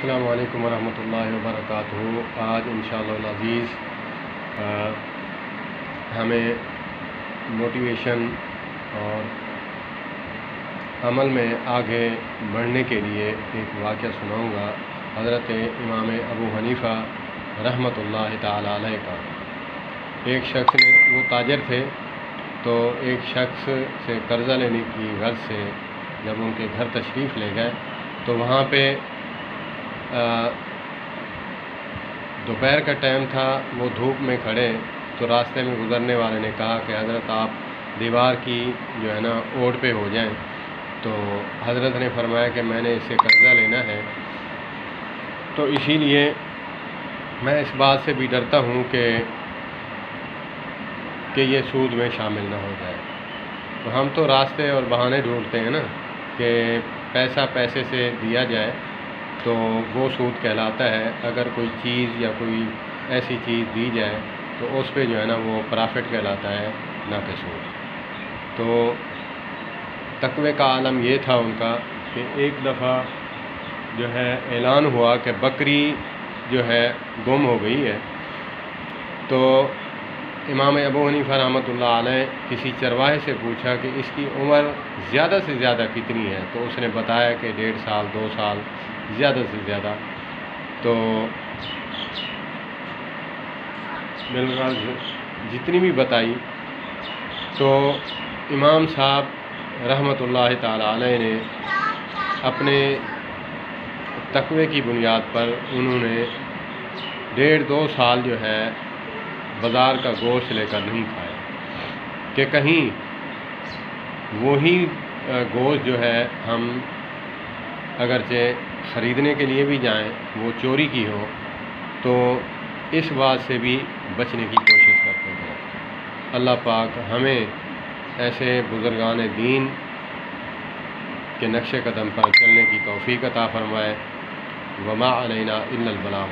السلام علیکم ورحمۃ اللہ وبرکاتہ۔ آج انشاءاللہ العزیز ہمیں موٹیویشن اور عمل میں آگے بڑھنے کے لیے ایک واقعہ سناؤں گا حضرت امام ابو حنیفہ رحمۃ اللہ تعالی علیہ کا۔ ایک شخص نے، وہ تاجر تھے، تو ایک شخص سے قرضہ لینے کی غرض سے جب ان کے گھر تشریف لے گئے تو وہاں پہ دوپہر کا ٹائم تھا، وہ دھوپ میں کھڑے، تو راستے میں گزرنے والے نے کہا کہ حضرت آپ دیوار کی جو ہے نا اوٹ پہ ہو جائیں، تو حضرت نے فرمایا کہ میں نے اس سے قرضہ لینا ہے، تو اسی لیے میں اس بات سے بھی ڈرتا ہوں کہ یہ سود میں شامل نہ ہو جائے۔ تو ہم تو راستے اور بہانے ڈھونڈتے ہیں نا کہ پیسہ پیسے سے دیا جائے تو وہ سود کہلاتا ہے، اگر کوئی چیز یا کوئی ایسی چیز دی جائے تو اس پہ جو ہے نا وہ پرافٹ کہلاتا ہے، نہ کہ سود۔ تو تقوی کا عالم یہ تھا ان کا کہ ایک دفعہ جو ہے اعلان ہوا کہ بکری جو ہے گم ہو گئی ہے، تو امام ابو حنیفہ رحمۃ اللہ علیہ کسی چرواہے سے پوچھا کہ اس کی عمر زیادہ سے زیادہ کتنی ہے، تو اس نے بتایا کہ 1.5 سال 2 سال زیادہ سے زیادہ۔ تو بالکل جتنی بھی بتائی، تو امام صاحب رحمۃ اللہ تعالی علیہ نے اپنے تقوی کی بنیاد پر انہوں نے 1.5-2 سال جو ہے بازار کا گوشت لے کر نہیں کھایا، کہ کہیں وہی گوشت جو ہے ہم اگرچہ خریدنے کے لیے بھی جائیں وہ چوری کی ہو، تو اس بات سے بھی بچنے کی کوشش کرتے ہیں۔ اللہ پاک ہمیں ایسے بزرگان دین کے نقش قدم پر چلنے کی توفیق عطا فرمائے۔ وما علینا الا البلاغ۔